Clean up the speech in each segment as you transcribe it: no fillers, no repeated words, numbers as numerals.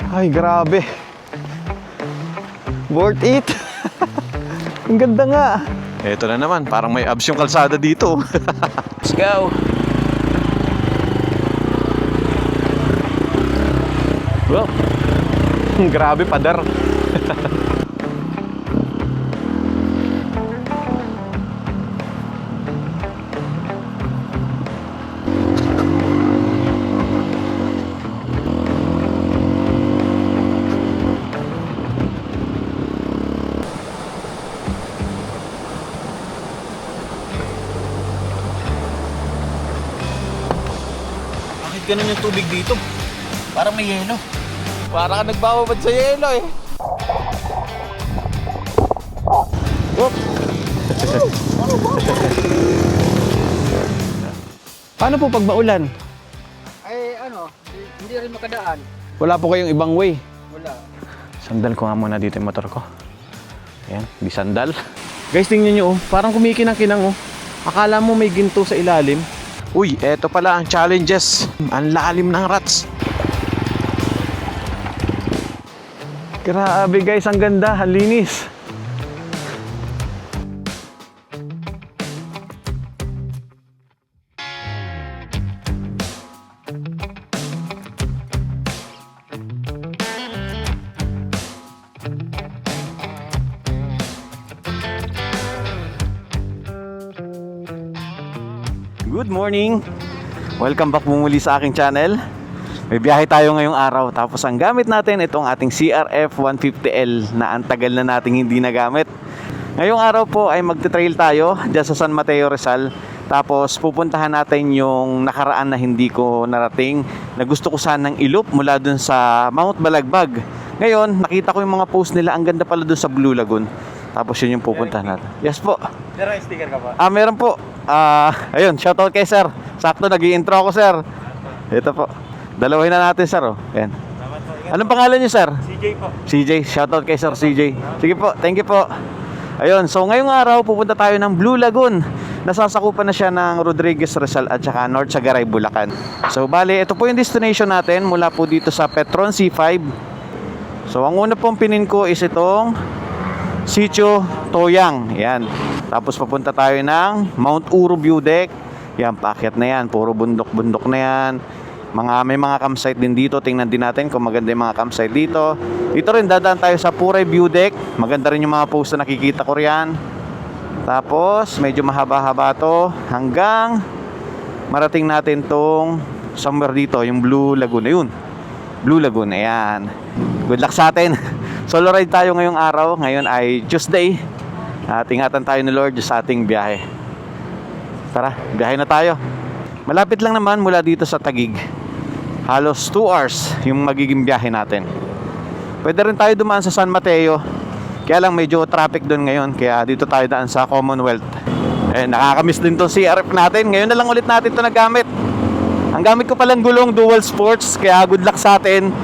Ay, grabe. Worth it. Ang ganda nga. Eto na naman, parang may abs yung kalsada dito. Let's go. Wow. Grabe, padar. Bakit ganun yung tubig dito? Parang may yelo. Parang ka nagbababad sa yelo eh. Whoop. Paano po pag maulan? Ay hindi rin makadaan. Wala po kayong ibang way? Wala. Sandal ko nga muna dito yung motor ko. Ayan, di sandal. Guys, tingnan nyo oh, parang kumikinang-kinang oh. Akala mo may ginto sa ilalim. Uy, eto pala ang challenges. Ang lalim ng rats. Grabe guys, ang ganda, ang linis. Good morning! Welcome back muli sa aking channel. May biyahe tayo ngayong araw. Tapos ang gamit natin itong ating CRF 150L na ang tagal na nating hindi nagamit. Ngayong araw po ay magte-trail tayo dyan sa San Mateo, Rizal. Tapos pupuntahan natin yung nakaraan na hindi ko narating, na gusto ko sanang iloop mula dun sa Mount Balagbag. Ngayon nakita ko yung mga post nila. Ang ganda pala dun sa Blue Lagoon. Tapos yun yung pupuntahan natin. Yes po. Meron sticker ka ba? Meron po. Ayun, shoutout kay sir. Sakto, nag-i-intro ako, sir. Ito po. Dalawahin na natin, sir. Oh. Ayan. Anong pangalan niyo, sir? CJ po. CJ. Shoutout kay sir CJ. Sige po, thank you po. Ayun, so ngayong araw, pupunta tayo ng Blue Lagoon. Nasasakupan na siya ng Rodriguez, Rizal at saka North Sagaray, Bulacan. So, bali, ito po yung destination natin mula po dito sa Petron C5. So, ang una pong pinin ko is itong Sitio Toyang. Yan. Tapos papunta tayo ng Mount Uru View Deck. Yan, paakyat na yan. Puro bundok-bundok na yan. May mga campsite din dito. Tingnan din natin kung maganda yung mga campsite dito. Dito rin dadaan tayo sa Puray View Deck. Maganda rin yung mga post na nakikita ko riyan. Tapos medyo mahaba-haba to hanggang marating natin tong somewhere dito, yung Blue Lagoon. Ayun, Blue Lagoon. Ayan. Good luck sa atin. Solo ride tayo ngayong araw. Ngayon ay Tuesday. At ingatan tayo ni Lord sa ating biyahe. Tara, biyahe na tayo. Malapit lang naman mula dito sa Taguig. Halos 2 hours yung magiging biyahe natin. Pwede rin tayo dumaan sa San Mateo. Kaya lang medyo traffic doon ngayon. Kaya dito tayo daan sa Commonwealth. Nakakamiss din tong CRF natin. Ngayon na lang ulit natin ito nagamit. Ang gamit ko palang gulong dual sports. Kaya good luck sa atin.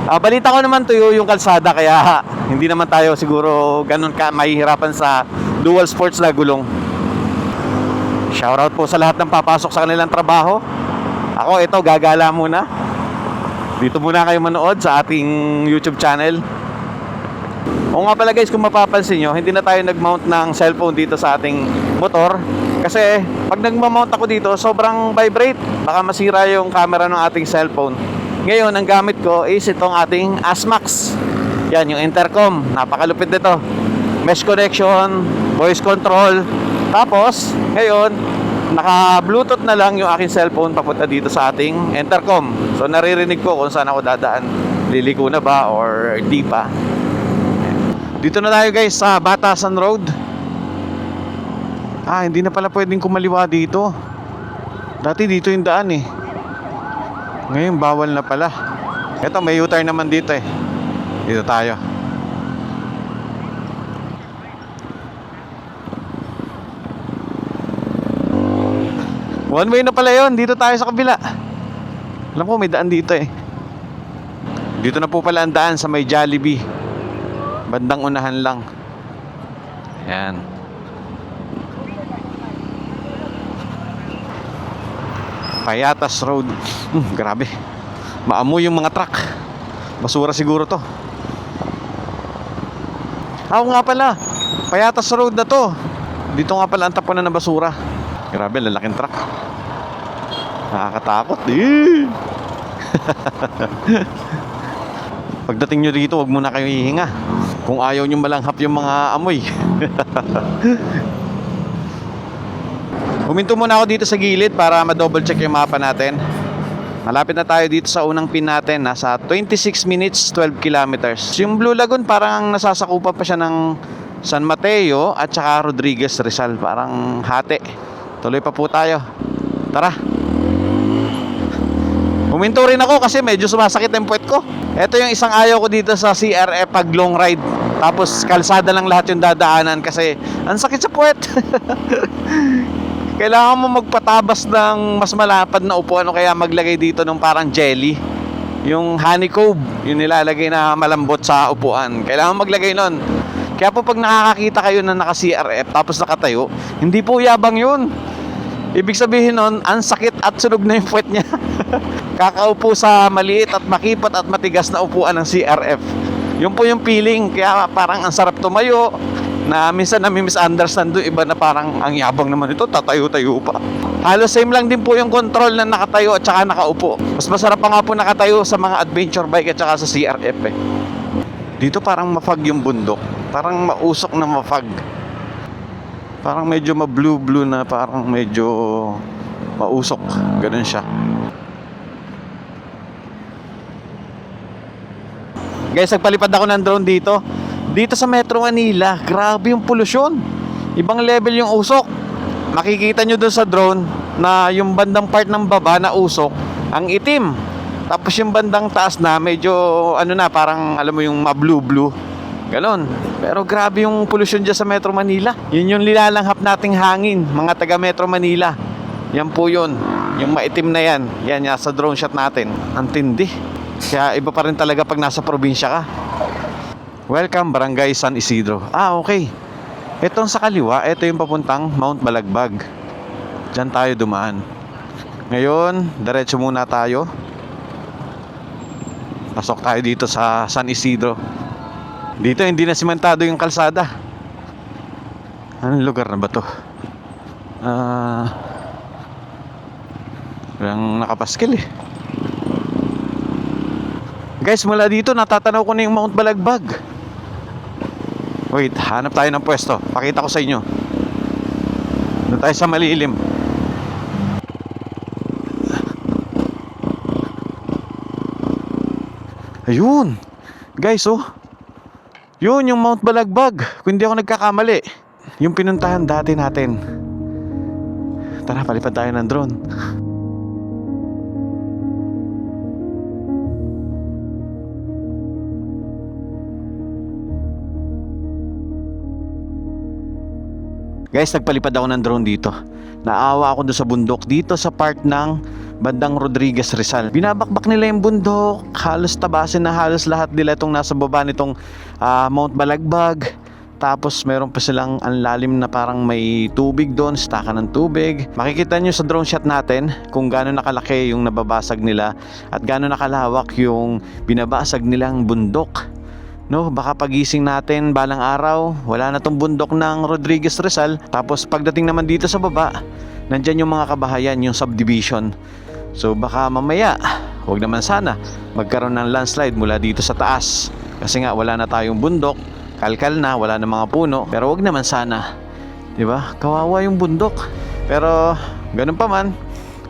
Balita ko naman tuyo yung kalsada, kaya hindi naman tayo siguro ganun ka mahihirapan sa dual sports na gulong. Shoutout po sa lahat ng papasok sa kanilang trabaho. Ako ito, gagala muna. Dito muna kayo manood sa ating YouTube channel. O nga pala guys, kung mapapansin nyo, hindi na tayo nag-mount ng cellphone dito sa ating motor. Kasi pag nag-mount ako dito, sobrang vibrate. Baka masira yung camera ng ating cellphone. Ngayon, ang gamit ko is itong ating ASMAX. Yan, yung intercom. Napakalupit nito. Mesh connection, voice control. Tapos, ngayon, naka-bluetooth na lang yung aking cellphone papunta dito sa ating intercom. So, naririnig ko kung saan ako dadaan. Liliko na ba or di pa. Dito na tayo guys sa Batasan Road. Hindi na pala pwedeng kumaliwa dito. Dati dito yung daan eh. Ngayon bawal na pala. Ito may U-turn naman dito eh. Dito tayo. One way na pala yun. Dito tayo sa kabila. Alam ko may daan dito eh. Dito na po pala ang daan sa may Jollibee. Bandang unahan lang. Ayan. Payatas Road. Grabe. Maamoy yung mga truck. Basura siguro to. Oo nga pala, Payatas Road na to. Dito nga pala ang tapunan ng basura. Grabe, lalaking truck. Nakakatakot. Pagdating nyo dito, wag muna kayo hihinga. Kung ayaw nyo malanghap yung mga amoy. Huminto muna ako dito sa gilid para ma-double check yung mapa natin. Malapit na tayo dito sa unang pin natin. Nasa 26 minutes, 12 kilometers. Yung Blue Lagoon parang nasasakupan pa siya ng San Mateo at saka Rodriguez Rizal. Parang hati. Tuloy pa po tayo. Tara. Huminto rin ako kasi medyo sumasakit ang puwet ko. Ito yung isang ayaw ko dito sa CRF pag long ride. Tapos kalsada lang lahat yung dadaanan kasi ang sakit sa puwet. Kailangan mo magpatabas ng mas malapad na upuan o kaya maglagay dito ng parang jelly. Yung honeycomb, yung nilalagay na malambot sa upuan. Kailangan maglagay nun. Kaya po pag nakakakita kayo na naka-CRF tapos nakatayo, hindi po yabang yun. Ibig sabihin nun, ang sakit at sunog na yung puwet niya. Kakaupo sa maliit at makipot at matigas na upuan ng CRF. Yun po yung feeling. Kaya parang ang sarap tumayo. Na minsan nami-misunderstand doon, iba na parang ang yabang naman ito, tatayo-tayo pa. Halos same lang din po yung control na nakatayo at saka nakaupo. Mas masarap pa nga po nakatayo sa mga adventure bike at saka sa CRF eh. Dito parang mafag yung bundok. Parang mausok na mafag. Parang medyo ma-blue-blue na, parang medyo mausok. Ganun siya. Guys, nagpalipad ako ng drone dito. Dito sa Metro Manila, grabe yung polusyon. Ibang level yung usok. Makikita nyo doon sa drone na yung bandang part ng baba na usok, ang itim. Tapos yung bandang taas na medyo ano na, parang alam mo yung ma-blue-blue. Ganon. Pero grabe yung polusyon dyan sa Metro Manila. Yun yung nilalanghap nating hangin, mga taga Metro Manila. Yan po yun. Yung maitim na yan. Yan sa drone shot natin. Ang tindi. Kaya iba pa rin talaga pag nasa probinsya ka. Welcome Barangay San Isidro. Okay. Itong sa kaliwa, ito yung papuntang Mount Balagbag. Diyan tayo dumaan. Ngayon, diretso muna tayo. Pasok tayo dito sa San Isidro. Dito hindi na simentado yung kalsada. Anong lugar na ba to? Walang nakapaskil eh. Guys, mula dito natatanaw ko na yung Mount Balagbag. Wait, hanap tayo ng pwesto. Pakita ko sa inyo. Doon tayo sa malilim. Ayun. Guys, yun yung Mount Balagbag. Kung hindi ako nagkakamali. Yung pinuntahan dati natin. Tara, palipad tayo ng drone. Guys, nagpalipad ako ng drone dito. Naawa ako doon sa bundok. Dito sa part ng bandang Rodriguez Rizal. Binabakbak nila yung bundok. Halos tabasin na halos lahat nila itong nasa baba nitong Mount Balagbag. Tapos meron pa silang ang lalim na parang may tubig doon. Staka ng tubig. Makikita nyo sa drone shot natin kung gaano nakalaki yung nababasag nila. At gaano nakalawak yung binabasag nilang bundok. No, baka pagising natin balang araw, wala na tong bundok ng Rodriguez Rizal. Tapos pagdating naman dito sa baba, nandyan yung mga kabahayan, yung subdivision. So baka mamaya, wag naman sana, magkaroon ng landslide mula dito sa taas. Kasi nga wala na tayong bundok, kalkal na, wala na mga puno. Pero wag naman sana, diba? Kawawa yung bundok. Pero ganun pa man,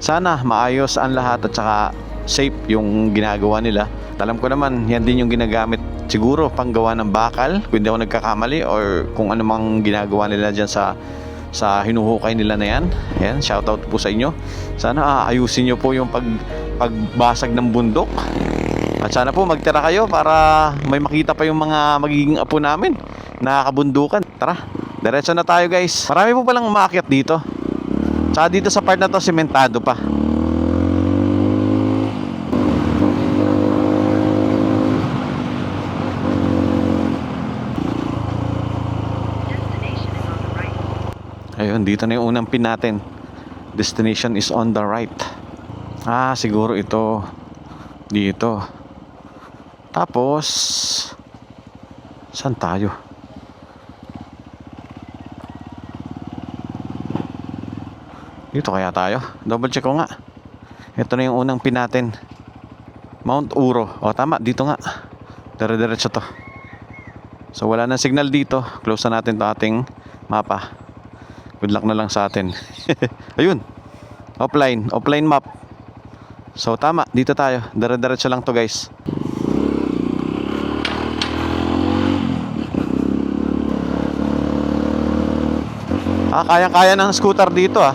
sana maayos ang lahat at saka safe yung ginagawa nila. Alam ko naman, yan din yung ginagamit siguro panggawa ng bakal, kung hindi ako nagkakamali, or kung ano mang ginagawa nila dyan sa hinuhukay nila na yan. Yan, shoutout po sa inyo. Sana ayusin nyo po yung pagbasag ng bundok. At sana po magtira kayo para may makita pa yung mga magiging apo namin na kabundukan. Tara, diretso na tayo guys. Marami po palang umaakyat dito. Tsaka dito sa part na to, sementado pa. Ayun, dito na yung unang pin natin. Destination is on the right. Siguro ito. Dito. Tapos, saan tayo? Dito kaya tayo? Double check ko nga. Ito na yung unang pin natin. Mount Uro. O tama, dito nga. Dire-diretso to. So wala na signal dito. Close na natin to ating mapa. Good luck na lang sa atin. Ayun. Offline map. So tama, dito tayo. Dire-diretso lang to, guys. Kaya-kaya ng scooter dito ah.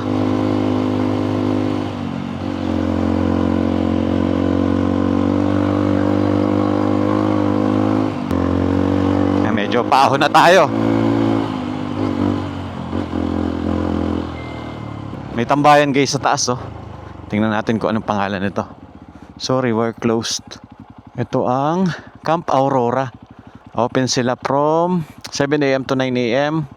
Medyo paahon na tayo. May tambayan guys sa taas oh. Tingnan natin kung anong pangalan nito. Sorry, we're closed. Ito ang Camp Aurora. Open sila from 7 AM to 9 AM.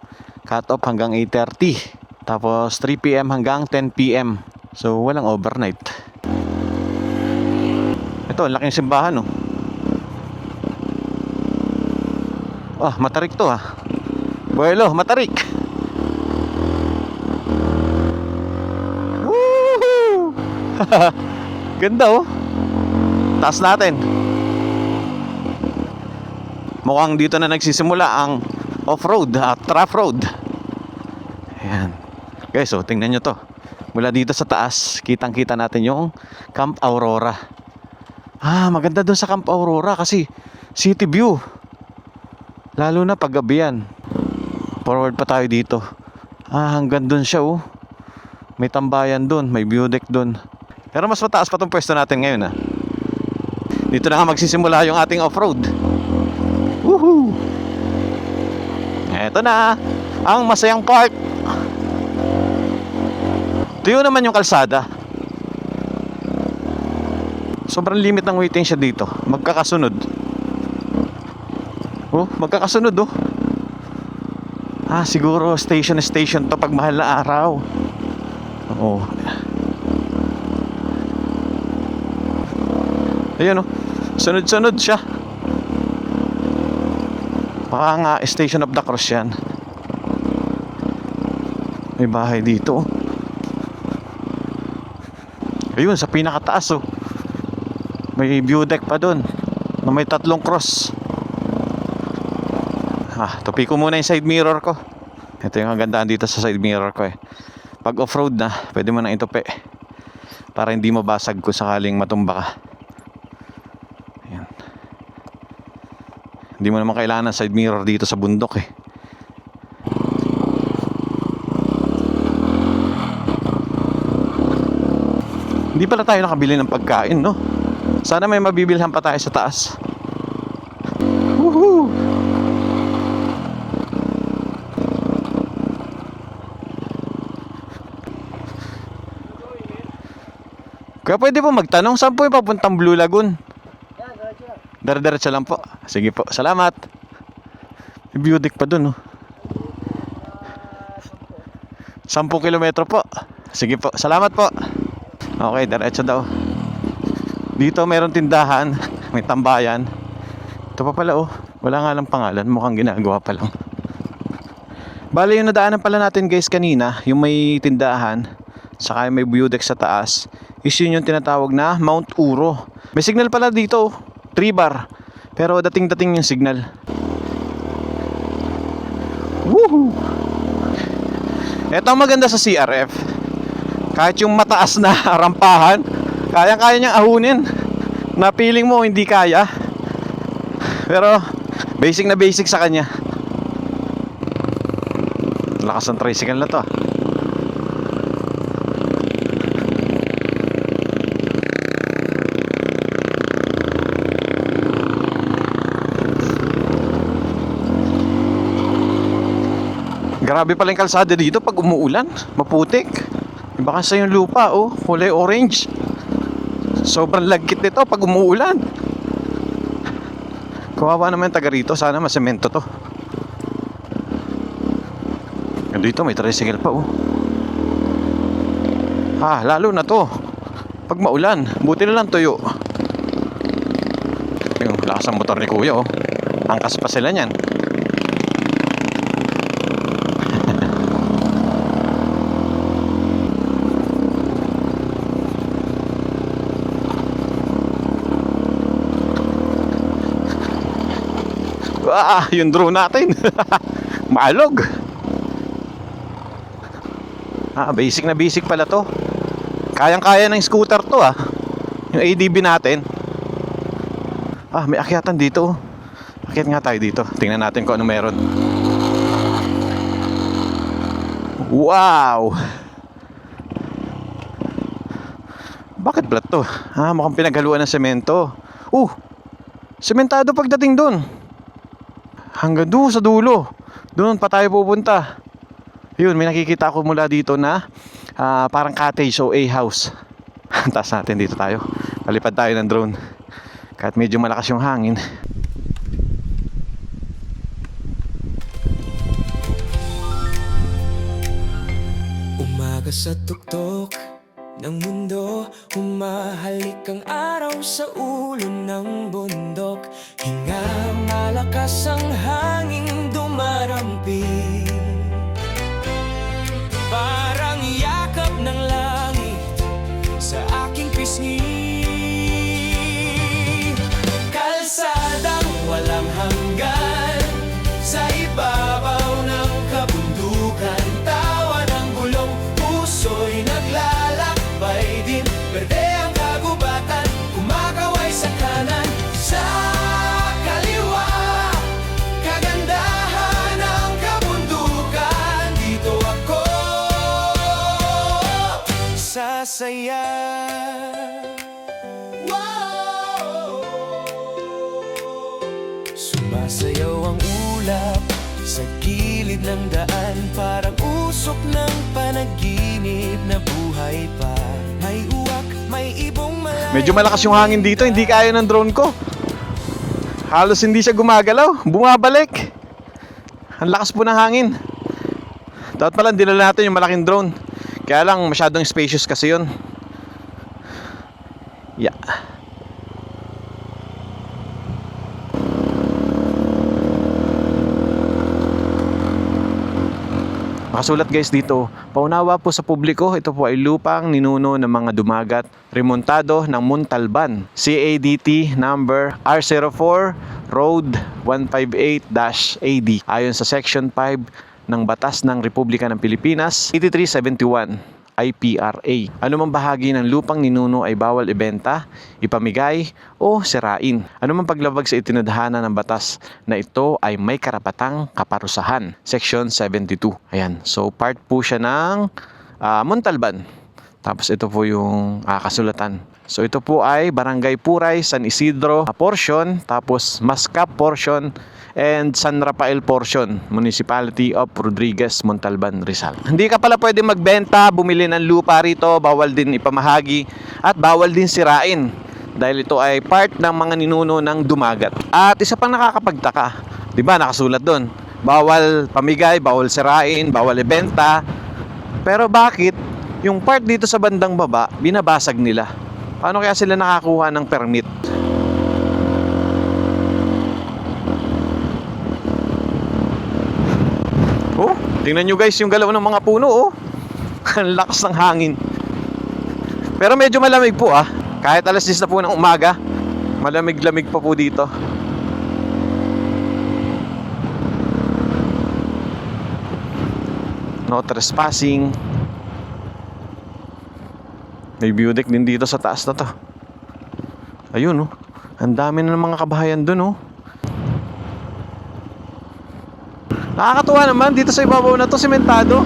Cut off hanggang 8:30. Tapos 3 PM hanggang 10 PM. So walang overnight. Ito, ang laking simbahan oh. Matarik to ah. Buelo, matarik. Woohoo! Ganda oh. Taas natin. Mukhang dito na nagsisimula ang off-road at rough road. Ayan. Guys, tingnan nyo to. Mula dito sa taas, kitang-kita natin yung Camp Aurora. Maganda doon sa Camp Aurora kasi city view. Lalo na pag gabi yan. Forward pa tayo dito. Hanggang dun siya oh. May tambayan dun, may view deck dun. Pero mas mataas pa tong pwesto natin ngayon ah. Dito na nga magsisimula yung ating off-road. Woohoo! Eto na ang masayang part. Tuyo naman yung kalsada. Sobrang limit ng waiting siya dito. Magkakasunod. Magkakasunod oh. Siguro station to pag mahal na araw. Ayun oh. Sunod-sunod siya. Baka nga Station of the Cross yan. May bahay dito oh. Ayun, sa pinakataas oh. May view deck pa dun na may 3 cross. Tupi ko muna yung side mirror ko. Ito yung kagandaan dito sa side mirror ko eh. Pag off-road na, pwede mo nang itupi para hindi mabasag kung sakaling matumba ka. Ayan. Hindi mo naman kailangan ng side mirror dito sa bundok eh. Hindi pala tayo nakabili ng pagkain, no? Sana may mabibilhan pa tayo sa taas. Woohoo! Kaya pwede po magtanong, saan po yung papuntang Blue Lagoon? Dire-diretso lang po. Sige po, salamat. May view deck pa dun oh. 10 kilometro po. Sige po, salamat po. Okay, diretso daw. Dito mayroong tindahan. May tambayan. Ito pa pala oh. Wala nga lang pangalan, mukhang ginagawa pa lang. Bale yung nadaanan pala natin guys kanina, yung may tindahan saka may view deck sa taas, is yun yung tinatawag na Mount Uro. May signal pala dito 3 bar. Pero dating-dating yung signal. Woohoo! Ito ang maganda sa CRF. Kahit yung mataas na rampahan, kaya-kaya niyang ahunin. Na feeling mo hindi kaya. Pero basic na basic sa kanya. Lakas ng tricycle na to. Grabe pala yung kalsada dito pag umuulan. Maputik. Iba kasi yung lupa oh, kulay orange. Sobrang lagkit nito pag umuulan. Kawawa naman yung taga rito. Sana masemento to. Dito may tricycle pa oh. Lalo na to pag maulan. Buti na lang tuyo. Lakas ang motor ni kuya, oh. Angkas pa sila niyan. Yung drone natin. Maalog. Basic na basic pala to. Kayang-kaya ng scooter to, yung ADB natin. May akyatan dito. Akyat nga tayo dito. Tingnan natin kung ano meron. Wow! Bakit flat to? Mukhang pinaghaluan ng semento. Sementado pagdating dun. Hanggang doon sa dulo. Doon pa tayo pupunta. Yun, may nakikita ako mula dito na parang cottage o A-house. Taas natin, dito tayo. Palipad tayo ng drone. Kahit medyo malakas yung hangin. Umaga sa tuktok ng mundo, humahalik ang araw sa ulo ng bundok. Hinga malakas ang hangin dumarampi, parang yakap ng langit sa aking pisngi. Kalsadang walang hanggan sa ibabaw ng kabundukan. Tawa ng bulong, puso'y naglalakbay din. Berde ang kagubatan, kumakaway sa kanan, sa kaliwa. Kagandahan ng kabundukan, dito ako sasaya. Sumasayaw ang ulap sa gilid ng daan, parang usok ng panaginip na buhay pa. May uwak, may ibong malay. Medyo malakas yung hangin dito. Hindi kaya ng drone ko. Halos hindi siya gumagalaw. Bumabalik. Ang lakas po ng hangin. Dapat pala dinala natin yung malaking drone. Kaya lang masyadong spacious kasi yun. Yeah. Nakasulat guys dito, paunawa po sa publiko, ito po ay lupang ninuno ng mga dumagat, remontado ng Montalban, CADT number R04 Road 158-AD, ayon sa Section 5 ng Batas ng Republika ng Pilipinas, 8371. IPRA. Anumang bahagi ng lupang ninuno ay bawal ibenta, ipamigay o sirain. Anumang paglabag sa itinadhana ng batas na ito ay may karapatang kaparusahan. Section 72. Ayan. So part po siya ng Montalban. Tapos ito po yung kasulatan. So ito po ay Barangay Puray, San Isidro portion, tapos Mascap portion, and San Rafael portion, Municipality of Rodriguez, Montalban, Rizal. Hindi ka pala pwede magbenta, bumili ng lupa rito, bawal din ipamahagi, at bawal din sirain. Dahil ito ay part ng mga ninuno ng dumagat. At isa pang nakakapagtaka, di ba nakasulat doon, bawal pamigay, bawal sirain, bawal ibenta. Pero bakit yung part dito sa bandang baba, binabasag nila? Paano kaya sila nakakuha ng permit? Tingnan nyo guys yung galaw ng mga puno, Ang lakas ng hangin. Pero medyo malamig po, Kahit alas 10 na po ng umaga, malamig-lamig pa po dito. No trespassing. May view deck din dito sa taas na to. Ayun, ang dami na ng mga kabahayan dun, Nakakatuwa naman dito sa ibabaw na to, sementado.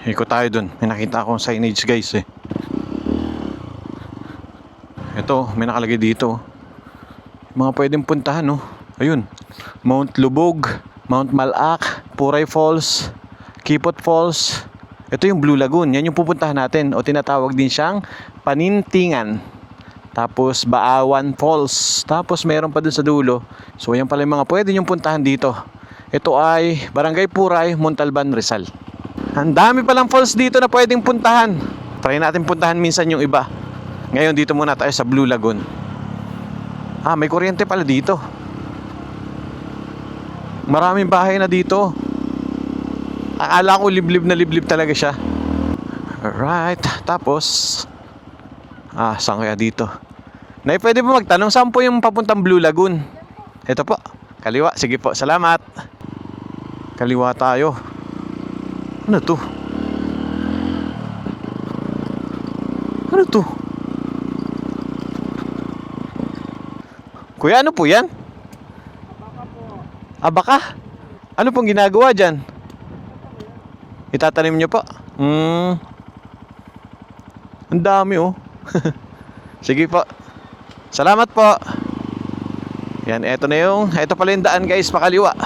Ikot tayo dun. May nakita akong signage guys Ito, may nakalagay dito. Mga pwedeng puntahan, Ayun. Mount Lubog, Mount Malac, Puray Falls, Kipot Falls. Ito yung Blue Lagoon. Yan yung pupuntahan natin. O tinatawag din siyang Panintingan. Tapos Baawan Falls. Tapos meron pa dun sa dulo. So yan pala yung mga pwede nyong puntahan dito. Ito ay Barangay Puray, Montalban, Rizal. Ang dami palang falls dito na pwedeng puntahan. Try natin puntahan minsan yung iba. Ngayon dito muna tayo sa Blue Lagoon. May kuryente pala dito. Maraming bahay na dito. Akala ko liblib na liblib talaga siya. Alright, tapos saan kaya dito? Nay, pwede po magtanong, saan po yung papuntang Blue Lagoon? Ito po, kaliwa. Sige po, salamat. Kaliwa tayo. Ano to? Ano to? Kuya, ano po yan? Abaka? Ano pong ginagawa dyan? Itatanim nyo po? Ang dami oh. Sige po. Salamat po. Yan, eto pala yung daan guys, pakaliwa.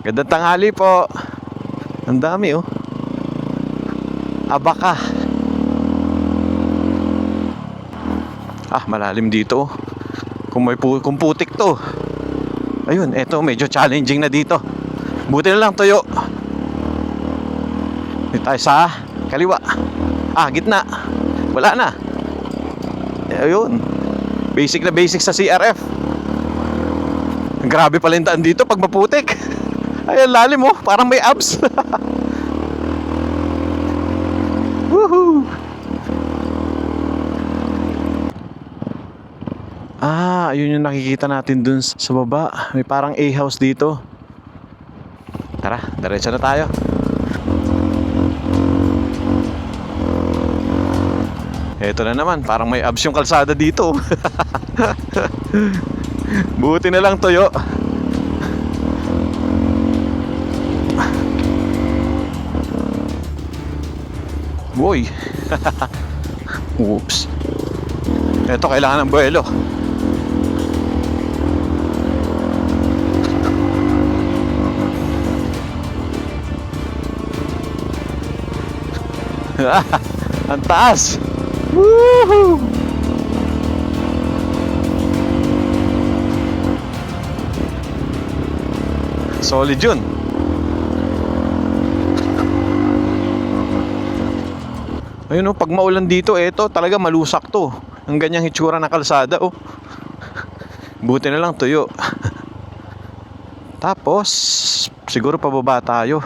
Gandang tanghali po. Ang dami oh. Abaka. Malalim dito. Kung putik to. Ayun, eto medyo challenging na dito. Buti na lang tuyo. Dito tayo sa kaliwa. Gitna. Wala na. Ayun. Basic na basic sa CRF. Grabe pala yung daan dito pag maputik. Ayun, lalim oh. Parang may abs. Woohoo! Ayun yung nakikita natin dun sa baba. May parang A-house dito. Tara, diretso na tayo. Eto na naman, parang may abs yung kalsada dito. Buti na lang tuyo. Boy. Oops. Eto, kailangan ng buwelo. Ang taas. Woohoo! Solid yun. Ayun oh, pag maulan dito, eto talaga malusak to. Ang ganyang hitsura ng kalsada oh. Buti na lang tuyo. Tapos siguro pababa tayo.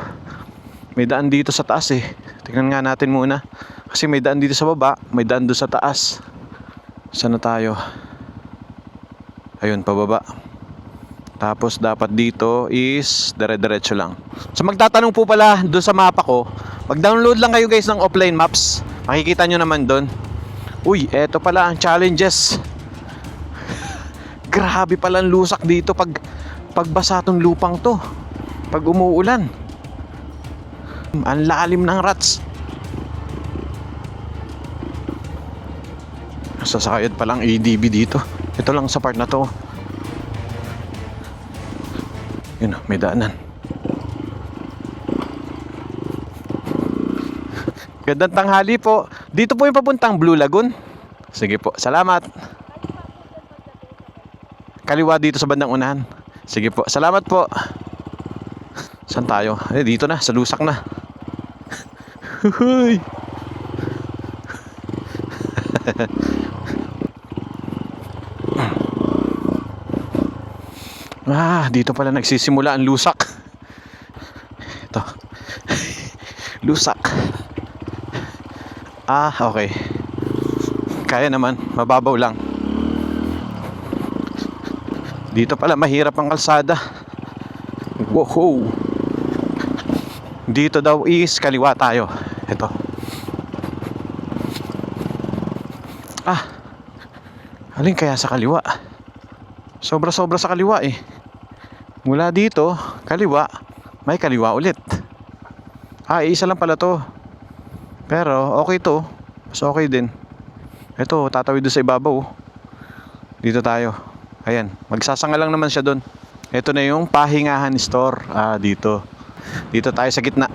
May daan dito sa taas eh. Tingnan nga natin muna. Kasi may daan dito sa baba, may daan doon sa taas. Saan na tayo? Ayun, pababa. Tapos dapat dito is dire-diretso lang. So magtatanong po pala doon sa mapa ko. Mag-download lang kayo guys ng offline maps. Makikita nyo naman doon. Uy, eto pala ang challenges. Grabe pala ang lusak dito pagbasa tong lupang to. Pag umuulan. Ang lalim ng rats. Sasakayod palang ADB dito. Ito lang sa part na to. Yun, may daanan. Gandang tanghali po. Dito po yung papuntang Blue Lagoon. Sige po, salamat. Kaliwa dito sa bandang unahan. Sige po, salamat po. Saan tayo? Dito na, sa lusak na. Huhuy. Dito pala nagsisimula ang lusak. Ito. Lusak. Okay. Kaya naman, mababaw lang. Dito pala mahirap ang kalsada. Wow. Dito daw is kaliwa tayo. Ito. Alin kaya sa kaliwa? Sobra-sobra sa kaliwa eh. Mula dito, kaliwa, may kaliwa ulit. Isa lang pala to. Pero okay to. Mas okay din. Ito, tatawid doon sa ibabaw. Dito tayo. Ayan, magsasanga lang naman siya doon. Ito na yung Pahingahan Store. Dito. Dito tayo sa gitna.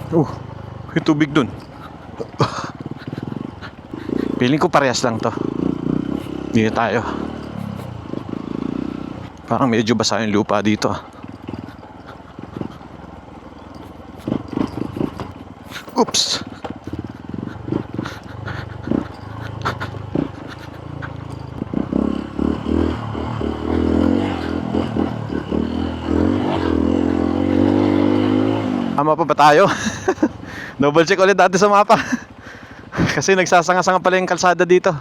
May tubig dun. Feeling ko parehas lang to. Dito tayo. Parang medyo basa yung lupa dito. Oops. Tama pa ba tayo? Double check ulit natin sa mapa. Kasi nagsasanga-sanga pala yung kalsada dito.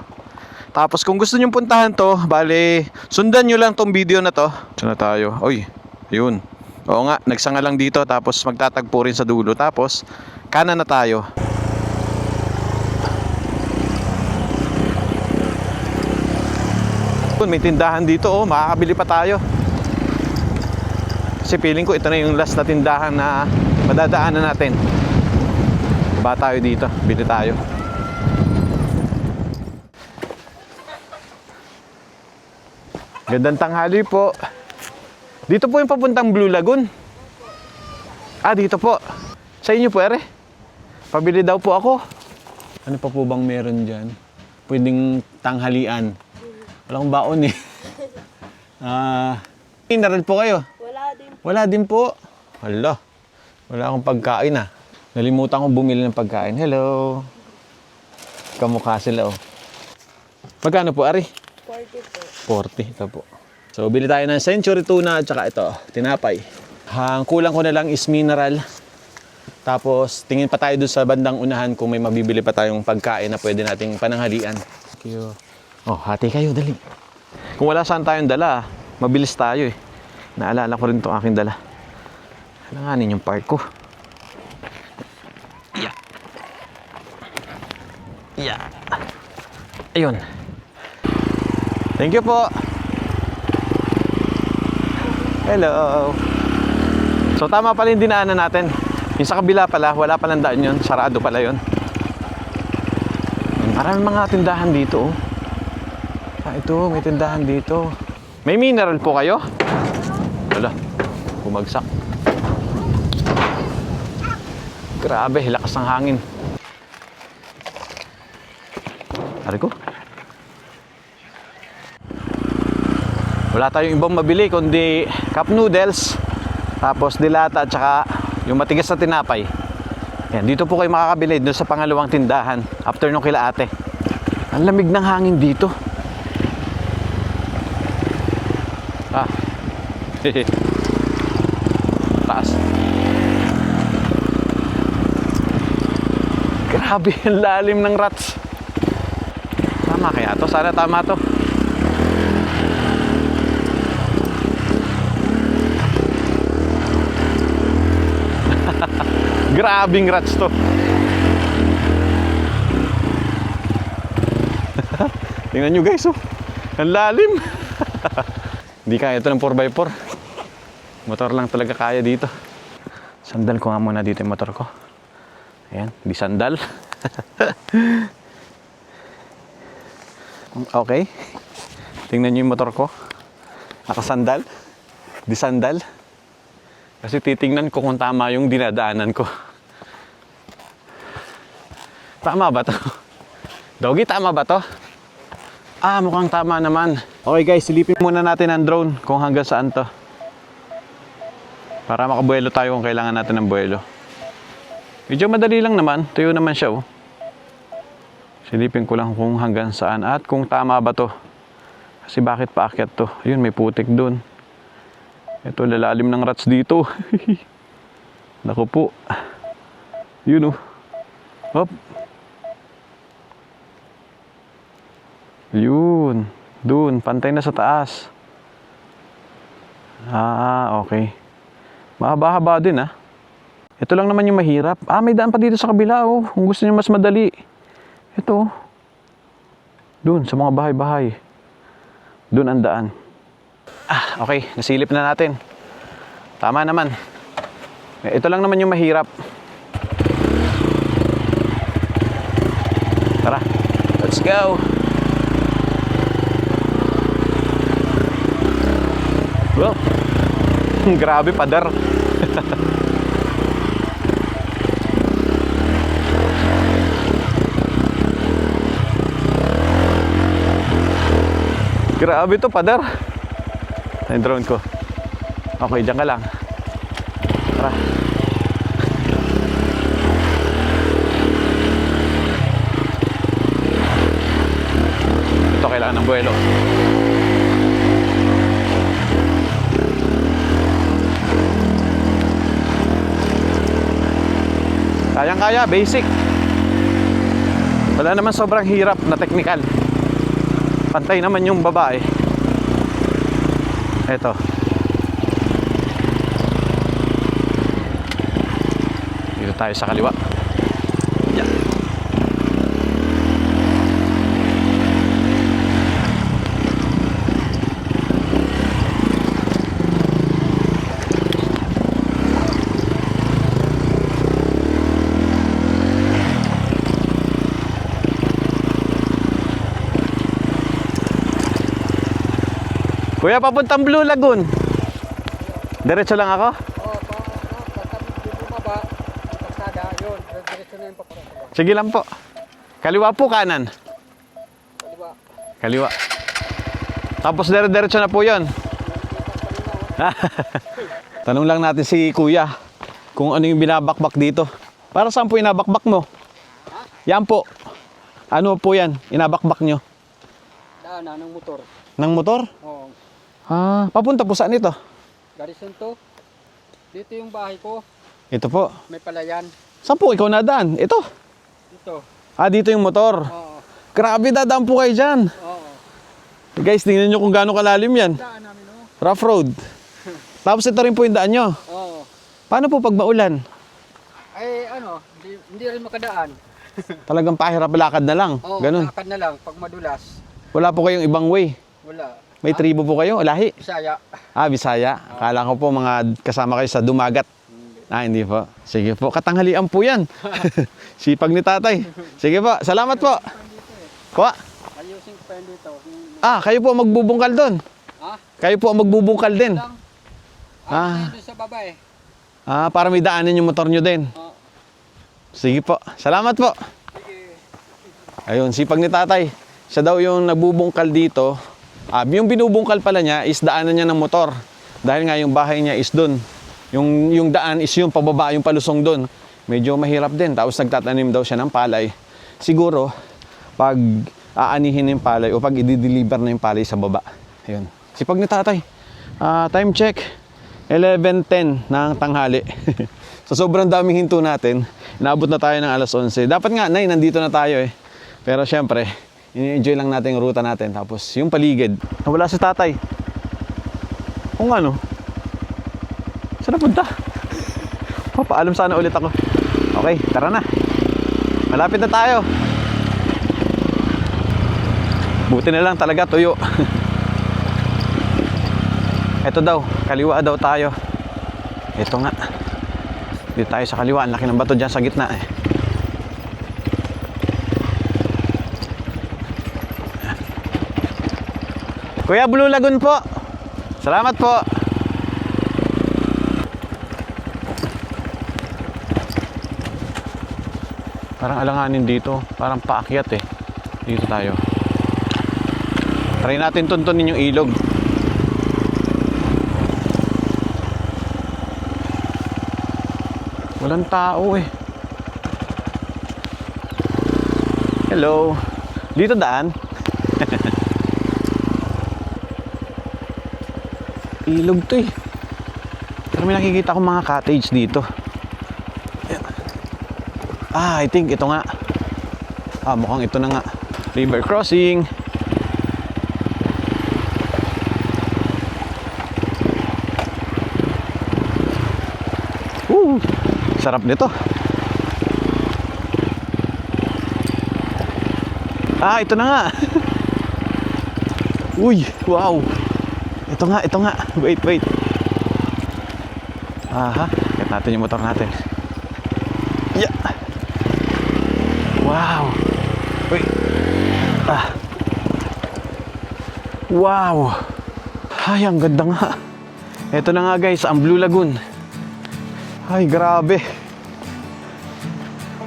Tapos kung gusto nyong puntahan to, bale, sundan nyo lang tong video na to. Saan na tayo? Oy, yun. Oo nga, nagsanga lang dito. Tapos magtatagpo rin sa dulo. Tapos, kanan na tayo. May tindahan dito, oh. Makakabili pa tayo. Kasi feeling ko ito na yung last na tindahan na madadaanan natin. Ba tayo dito, bili tayo. Gandang tanghali po. Dito po yung papuntang Blue Lagoon. Dito po. Sa inyo po, ere. Pabili daw po ako. Ano pa po bang meron dyan? Pwedeng tanghalian. Wala akong baon eh. Mineral po kayo? Wala din po. Hala. Wala akong pagkain ah. Nalimutan kong bumili ng pagkain. Hello. Kamukha sila oh. Magkano po, Ari? 40 po. 40, ito po. So, bili tayo ng Century Tuna at saka ito, tinapay. Ang kulang ko na lang is mineral. Tapos, tingin pa tayo dun sa bandang unahan kung may mabibili pa tayong pagkain na pwede nating pananghalian. Thank you. Oh, hati kayo, dali. Kung wala saan tayong dala, mabilis tayo eh. Naalala ko rin itong aking dala. Alanganin yung part ko. Yeah. Yeah. Ayun. Thank you po. Hello. So tama pala yung dinaanan natin. Yung sa kabila pala, wala palang daan yun. Sarado pala yun. Maraming mga tindahan dito oh. Ito, may tindahan dito. May mineral po kayo? Wala. Bumagsak. Grabe, lakas ng hangin. Hari ko. Wala tayong ibang mabili kundi cup noodles, tapos dilata at saka yung matigas na tinapay. Yan, dito po kayo makakabili doon sa pangalawang tindahan after nung kila ate. Ang lamig ng hangin dito. Taas. Grabe ang lalim ng rats. Tama kaya to? Sana tama to. Grabing rats to. Tingnan nyo guys oh. Ang lalim. Hindi kaya ito ng 4x4. Motor lang talaga kaya dito. Sandal ko nga muna dito yung motor ko. Ayan, di sandal. Okay. Tingnan nyo yung motor ko. Nakasandal. Di sandal. Kasi titingnan ko kung tama yung dinadaanan ko. Tama ba to? Doggy, tama ba to? Mukhang tama naman. Okay guys, silipin muna natin ang drone kung hanggang saan to. Para makabuelo tayo kung kailangan natin ng buelo. Medyo madali lang naman. Tuyo naman siya oh. Silipin ko lang kung hanggang saan at kung tama ba to. Kasi bakit paakyat to? Ayun, may putik dun. Ito, lalalim ng rats dito. Naku po. Yun oh. Hop. Yun. Dun, pantay na sa taas. Okay. Mahaba-haba din ah. Ito lang naman yung mahirap. May daan pa dito sa kabila oh. Kung gusto niyo mas madali. Ito. Dun, sa mga bahay-bahay. Dun ang daan. Okay. Nasilip na natin. Tama naman. Ito lang naman yung mahirap. Tara. Let's go. Well, grabe padar. Grabe to, pader. Yung drone ko. Okay, dyan ka lang. Tara. Ito kailangan ng buwelo. Kayang-kaya, basic. Wala naman sobrang hirap na technical. Pantay naman yung babae. Eto. Dito tayo sa kaliwa. Yan. Kuya, papuntang Blue Lagoon. Diretso lang ako? Pagkabit bumaba, pagsada, yun, diretso na yung papunta. Sige lang po. Kaliwa po, kanan. Kaliwa. Kaliwa. Tapos diretso na po yun. Tanong lang natin si Kuya kung ano yung binabakbak dito. Para saan po inabakbak mo? Yan po. Ano po yan? Inabakbak nyo? Daanan ng motor. Ng motor? Oo. Ah, papunta po saan ito? Garrison to. Dito yung bahay ko. Ito po. May palayan. Saan po ikaw nadaan? Ito. Dito. Ah, dito yung motor. Oo. Grabe, dadaan po kayo dyan. Oo. Guys, tingnan nyo kung gaano kalalim yan. Daan namin, oh. Rough road. Tapos ito rin po yung daan nyo. Oo. Paano po pag maulan? Ay, ano, hindi rin makadaan. Talagang pahirap lakad na lang. Oo, Ganun. lakad na lang pag madulas. Wala po kayong ibang way. Wala. May tribo po kayo? Lahi? Bisaya. Ah, Bisaya. Akala ko po mga kasama kayo sa dumagat. Ah, hindi po. Sige po. Katanghalian po yan. Sipag ni tatay. Sige po. Salamat po. Kuha. Ayusin ko pa yun dito. Ah, kayo po ang magbubungkal doon. Ha? Kayo po ang magbubungkal din. Lang. Ah. Doon sa baba eh. Ah, para may daanan yung motor nyo din. Oo. Sige po. Salamat po. Ayun, sipag ni tatay. Siya daw yung nagbubungkal dito. Yung binubungkal pala niya is daanan niya ng motor. Dahil nga yung bahay niya is doon. Yung daan is yung pababa, yung palusong doon. Medyo mahirap din. Tapos nagtatanim daw siya ng palay. Siguro, pag aanihin yung palay o pag i-deliver na yung palay sa baba. Ayun. Sipag ni tatay. Time check. 11:10 ng tanghali. So sobrang daming hinto natin. Inaabot na tayo ng alas 11. Dapat nga, 9, nandito na tayo eh. Pero syempre, ini-enjoy lang natin yung ruta natin. Tapos yung paligid. Nawala si tatay. Kung ano? Saan napunta? Papaalam sana ulit ako. Okay, tara na. Malapit na tayo. Buti na lang talaga tuyo. Ito daw, kaliwa daw tayo. Ito nga. Dito tayo sa kaliwa. Ang laki ng bato dyan sa gitna eh. Kuya, Blue Lagoon po. Salamat po. Parang alanganin dito. Parang paakyat eh. Dito tayo. Try natin tuntunin yung ilog. Walang tao eh. Hello. Dito daan. Ilog to eh. Pero may nakikita akong mga cottage dito. I think ito nga. Mukhang ito na nga. River crossing. Sarap nito. Ito na nga. Uy, wow. Ito nga. Wait. Get natin yung motor natin. Yeah. Wow. Wait. Wow. Ay, ang ganda nga. Ito na nga guys, ang Blue Lagoon. Ay, grabe.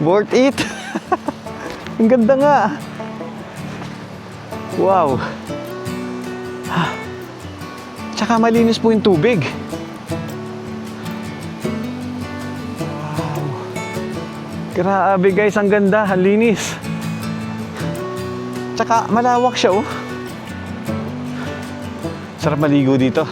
Worth it. Ang ganda nga. Wow. Tsaka malinis po yung tubig. Wow. Grabe guys, ang ganda, ang linis. Tsaka malawak siya oh. Sarap maligo dito.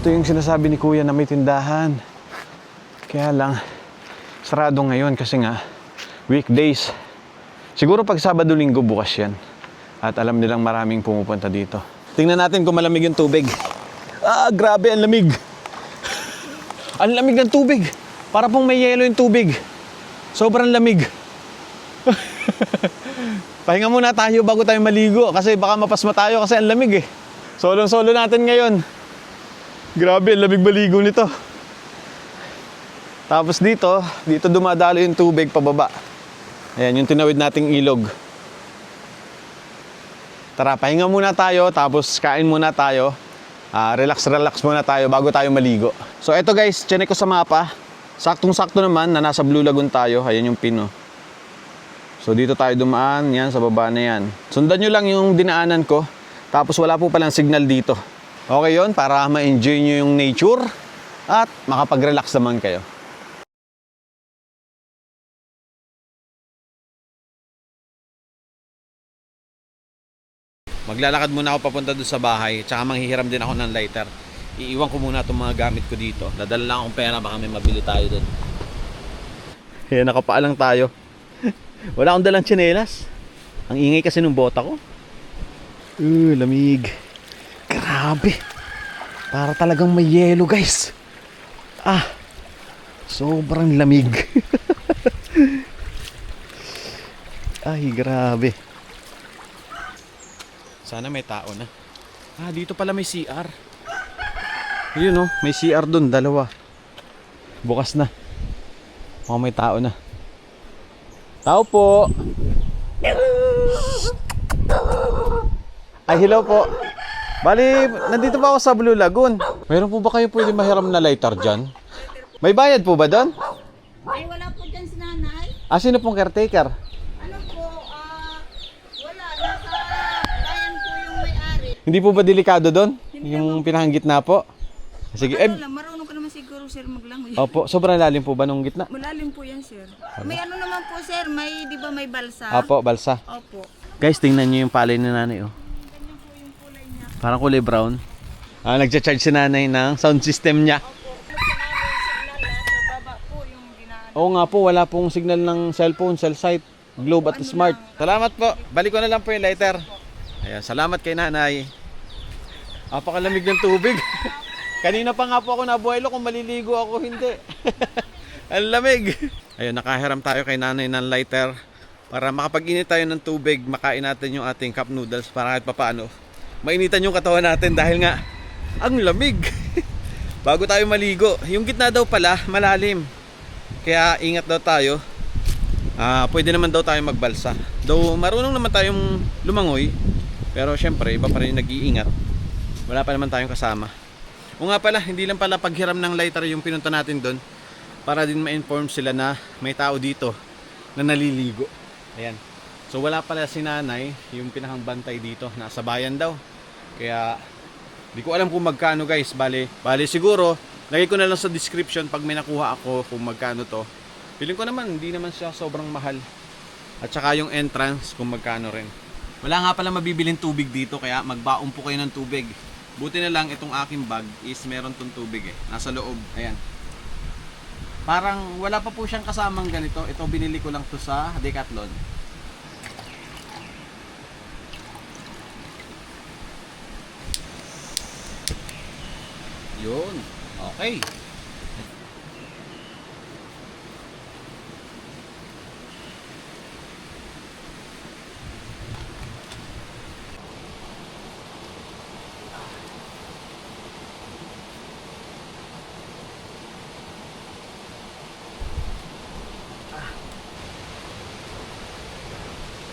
Ito yung sinasabi ni Kuya na may tindahan. Kaya lang, sarado ngayon kasi nga, weekdays. Siguro pag Sabado Linggo bukas yan. At alam nilang maraming pumupunta dito. Tingnan natin kung malamig yung tubig. Grabe, ang lamig. Ang lamig ng tubig. Para pong may yelo yung tubig. Sobrang lamig. Pahinga muna tayo bago tayo maligo. Kasi baka mapasma tayo kasi ang lamig eh. Solong-solo natin ngayon. Grabe, lamig maligo nito. Tapos dito dumadalo yung tubig pababa. Ayan, yung tinawid nating ilog. Tara, pahinga muna tayo, tapos kain muna tayo. Relax muna tayo bago tayo maligo. So eto guys, chinek ko sa mapa. Saktong-sakto naman na nasa Blue Lagoon tayo. Ayan yung pin oh. So dito tayo dumaan, yan sa baba na yan. Sundan nyo lang yung dinaanan ko. Tapos wala po palang signal dito. Okay yun, para ma-enjoy nyo yung nature at makapag-relax naman kayo. Maglalakad muna ako papunta doon sa bahay, tsaka manghihiram din ako ng lighter. Iiwan ko muna itong mga gamit ko dito. Dadala lang akong pera, baka may mabili tayo doon. Ayan, nakapaalang tayo. Wala akong dalang tsinelas. Ang ingay kasi nung bota ko. Lamig. Grabe. Para talagang may yelo guys. Sobrang lamig. Ay, grabe. Sana may tao na. Dito pala may CR. Yun oh, may CR dun, dalawa. Bukas na. May tao na. Tao po. Ay, hello po. Bali, nandito pa ako sa Blue Lagoon. Mayroon po ba kayo pwede mahiram na lighter dyan? May bayad po ba doon? Ay, wala po dyan si nanay. Sino pong caretaker? Ano po, wala. Nasa bayan po yung may-ari. Hindi po ba delikado doon? Yung pinakagitna po? Sige, Marunong ka naman siguro, sir, maglangoy. Opo, sobrang lalim po ba nung gitna? Malalim po yan, sir. May ano naman po, sir, di ba may balsa? Opo, balsa. Opo. Guys, tingnan nyo yung palay ni nanay oh. Parang kulay brown. Nagcha-charge si nanay ng sound system niya. Oo nga po, wala pong signal ng cellphone, cell site, Globe at Smart. Salamat po. Balik ko na lang po yung lighter. Ayan, salamat kay nanay. Napakalamig ng tubig. Kanina pa nga po ako nabuhaylo kung maliligo ako, hindi. Ang lamig. Ayun, nakahiram tayo kay nanay ng lighter para makapag-init tayo ng tubig, makain natin yung ating cup noodles para kahit papaano mainitan yung katawan natin dahil nga ang lamig. Bago tayo maligo, yung gitna daw pala malalim. Kaya ingat daw tayo. Pwede naman daw tayo magbalsa. Though marunong naman tayong lumangoy, pero syempre iba pa rin nag-iingat. Wala pa naman tayong kasama. O nga pala, hindi lang pala paghiram ng lighter yung pinunta natin doon, para din ma-inform sila na may tao dito na naliligo. Ayan. So wala pala si nanay, yung pinakang bantay dito, nasa bayan daw. Kaya di ko alam kung magkano guys. Bale siguro lagay ko na lang sa description pag may nakuha ako kung magkano to. Feeling ko naman hindi naman siya sobrang mahal. At saka yung entrance kung magkano rin. Wala nga pala mabibiling tubig dito, kaya magbaon po kayo ng tubig. Buti na lang itong aking bag is meron tong tubig eh. Nasa loob. Ayan. Parang wala pa po siyang kasamang ganito. Ito binili ko lang to sa Decathlon. Yun. Okay.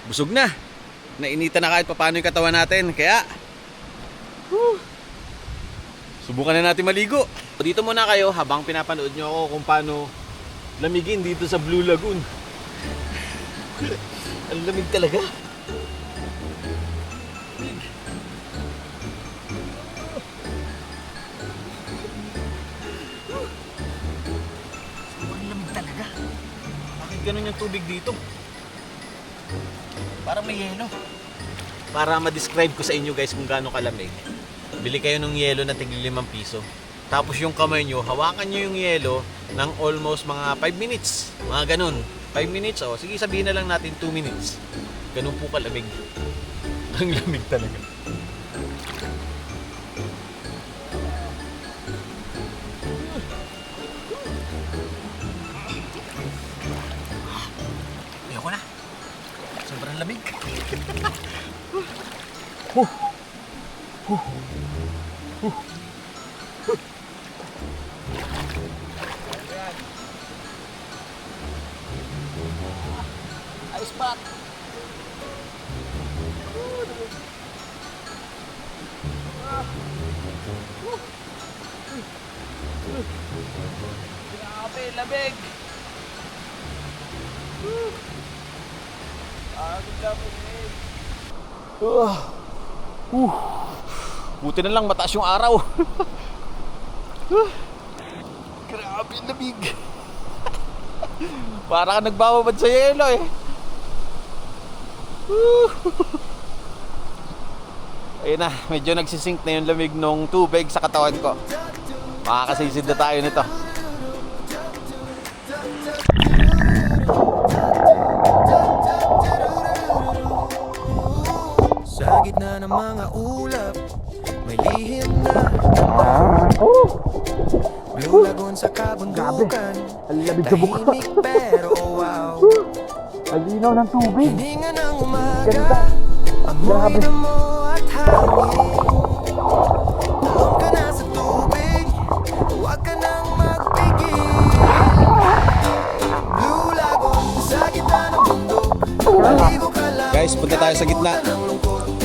busog na. Nainitan na kahit paano yung katawan natin. Kaya, subukan na natin maligo. Dito muna kayo habang pinapanood nyo ako kung paano lamigin dito sa Blue Lagoon. Ang lamig talaga. Ang lamig talaga. Bakit ganun yung tubig dito? Parang may yelo. Para ma-describe ko sa inyo guys kung gaano kalamig, bili kayo ng yelo na tig 5 piso. Tapos yung kamay nyo, hawakan nyo yung yelo ng almost mga 5 minutes. Mga ganun. 5 minutes, oh. Sige, sabihin na lang natin 2 minutes. Ganun po kalamig. Ang lamig talaga. Ayoko na. Sobrang lamig. Ice pack. Grabe, lamig. Buti na lang mataas yung araw. Grabe lamig. Para ka nagbababad sa yelo eh. Ayun na, medyo nagsisink na yung lamig ng tubig sa katawan ko. Makakasisid na tayo nito. Sa gitna ng mga ulap, may lihim na Blue Lagoon sa kabundukan. Tahimik pero wow. Ang linaw ng tubig. Hininga ng umaga, amoy na mo at hangin. Talong ka na sa tubig, huwag ka nang magpigil. Blue Lagoon sa gitna ng bundok, maligo ka lang. Guys, punta tayo sa gitna.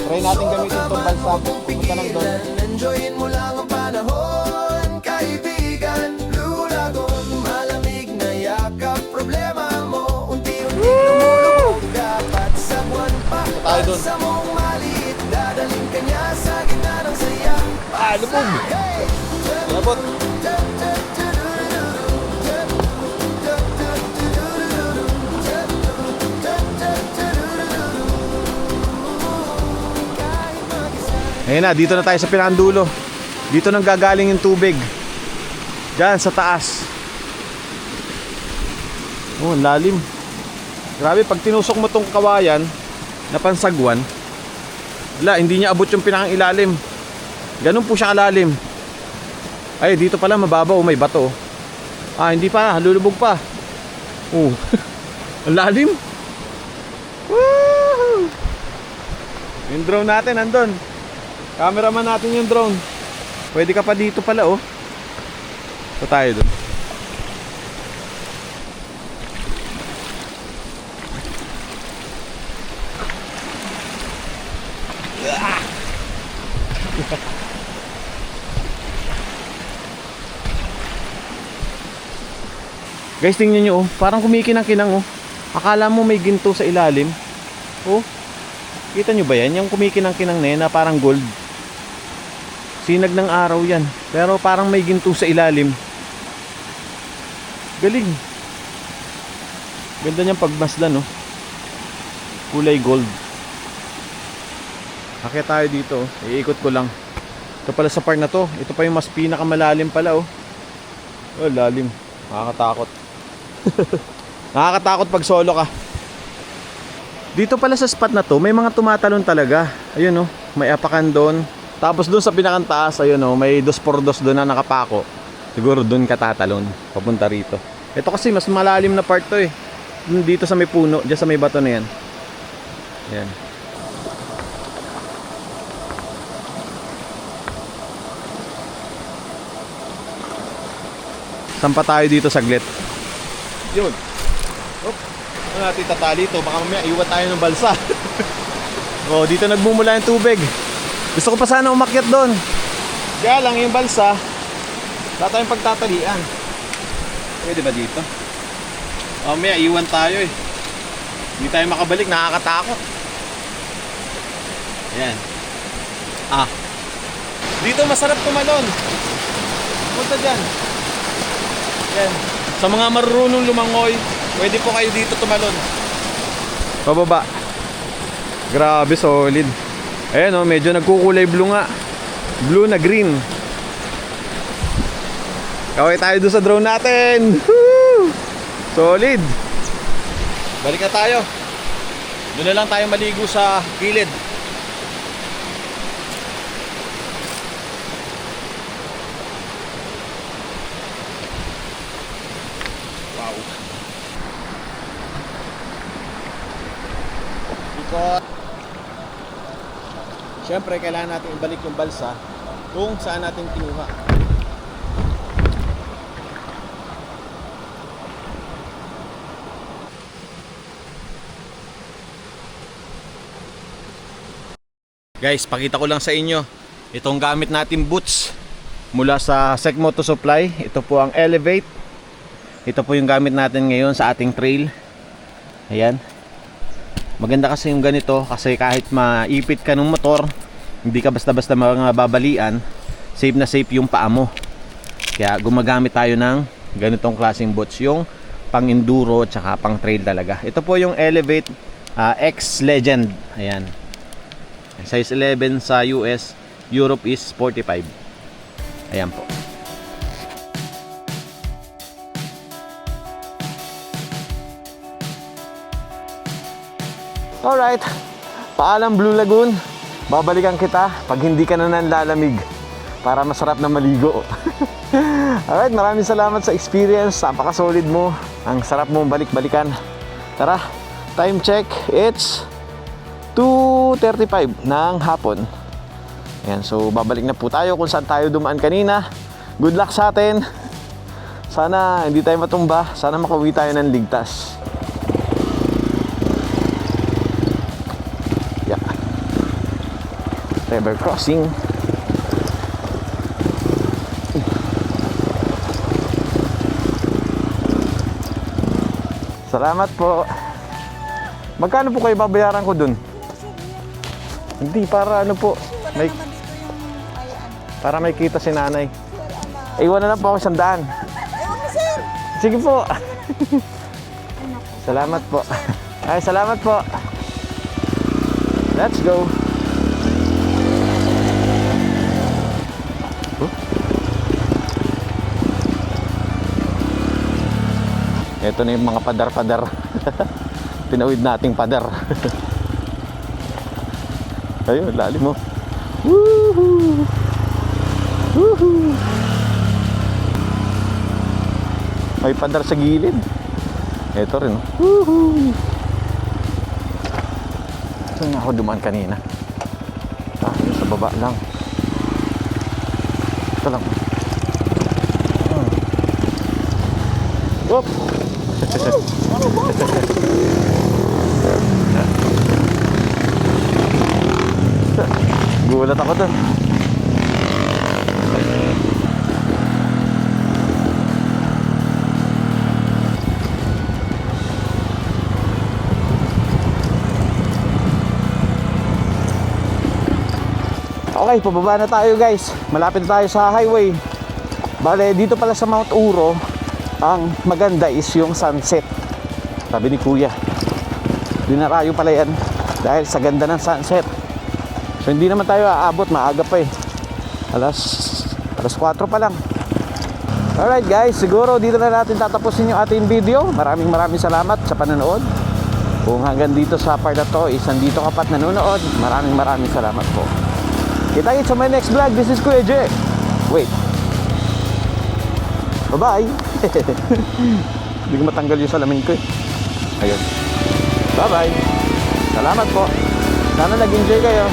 Try natin gamitin itong bansa. Punta lang doon. Enjoyin mo lang ang panahon, kaibigan. Blue Lagoon, malamig na yakap. Problema mo, unti-unti lumulubog. Dapat sagwan pa, tayo doon. sa mong maliit. Dadaling ka niya sa gitna ng saya. Lubog! Labot! Ayun na, dito na tayo sa pinandulo. Dito nang gagaling yung tubig. Diyan sa taas. Oh, ang lalim. Grabe, pag tinusok mo tong kawayan na pansagwan, wala, hindi niya abot yung pinakang ilalim. Ganun po siya kalalim. Ay, dito pala mababaw, may bato. Ah, hindi pa, lulubog pa. Oh. Ang lalim. Woo! Yung drone natin nandun. Cameraman natin yung drone. Pwede ka pa dito pala, oh. So tayo dun. Guys, tingnan nyo, oh. Parang kumikinang-kinang, oh. Akala mo may ginto sa ilalim. Oh. Kita nyo ba yan? Yung kumikinang-kinang na yan na parang gold. Sinag ng araw yan. Pero parang may ginto sa ilalim. Galing. Ganda niyang pagmasdan, oh. Kulay gold. Akit tayo dito, oh. Iikot ko lang. Ito pala sa part na to. Ito pa yung mas pinakamalalim pala, oh. Oh, lalim. Nakakatakot. Nakakatakot pag solo ka. Dito pala sa spot na to, may mga tumatalon talaga. Ayun, oh, may apakan doon. Tapos doon sa pinakantaas, ayun, oh, may 2x2 doon na nakapako. Siguro doon ka tatalon, papunta rito. Ito kasi mas malalim na part to eh. Dito sa may puno, diyan sa may bato na yan. Ayan. Sampa tayo dito saglit. Yun. Op. Ano natin tatali ito? Baka mamaya iwan tayo ng balsa. Oh, dito nagmumula yung tubig. Gusto ko pa sana umakyat doon. Kaya lang yung balsa, wala tayong pagtatalian. Pwede ba dito? Mamaya iwan tayo eh. Hindi tayo makabalik, nakakatakot. Ayan. Ah. Dito masarap tumalon. Punta dyan. Ayan. Sa mga marunong lumangoy, pwede po kayo dito tumalon. Pababa. Grabe, solid. Ayan oh, medyo nagkukulay blue nga. Blue na green. Kaway tayo doon sa drone natin. Woo! Solid. Balik na tayo. Doon na lang tayo maligo sa gilid. Wow. Ikot. Siyempre, kailangan natin ibalik yung balsa kung saan natin kinuha. Guys, pakita ko lang sa inyo itong gamit natin boots mula sa Sec Moto Supply. Ito po ang Elevate. Ito po yung gamit natin ngayon sa ating trail. Ayan. Maganda kasi yung ganito kasi kahit maipit ka ng motor, hindi ka basta-basta mga babalian, safe na safe yung paa mo. Kaya gumagamit tayo ng ganitong klaseng boots, yung pang enduro at saka pang trail talaga. Ito po yung Elevate X Legend. Ayan. Size 11 sa US, Europe is 45. Ayan po. Alright, paalam Blue Lagoon. Babalikan kita pag hindi ka na nanlalamig para masarap na maligo. Alright, maraming salamat sa experience. Napaka-solid mo. Ang sarap mo balik-balikan. Tara, time check. It's 2:35 ng hapon. Ayan, so babalik na po tayo kung saan tayo dumaan kanina. Good luck sa atin. Sana hindi tayo matumba. Sana makauwi tayo ng ligtas. Yeah. River crossing. Salamat po. Magkano po kayo babayaran ko dun? Hindi, para ano po, may, para may kita si nanay. Iwan na lang po ako 100. Sige po. Salamat po. Ay, salamat po. Let's go. Ito na yung mga padar-padar. Pinawid nating padar. Ayun, lalim mo. Woohoo! Woohoo! May padar sa gilid. Ito rin. Woohoo! Saan nga ako dumaan kanina? Sa baba lang. Ito lang. Whoop! Gulat ako doon. Okay, pababa na tayo guys. Malapit na tayo sa highway. Bale, dito pala sa Mount Uro, ang maganda is yung sunset. Sabi ni Kuya, dinarayo pala yan dahil sa ganda ng sunset. So hindi naman tayo aabot, maaga pa eh. Alas 4 pa lang. Alright guys, siguro dito na natin tatapusin yung ating video. Maraming salamat sa panonood. Kung hanggang dito sa part na to is nandito ka pa't nanonood, maraming salamat po. Kita-kits sa my next vlog. This is Kuya J. Wait. Bye-bye. Hindi ko matanggal yung salamin ko eh. Ayun. Bye-bye. Salamat po. Sana nag-enjoy kayo.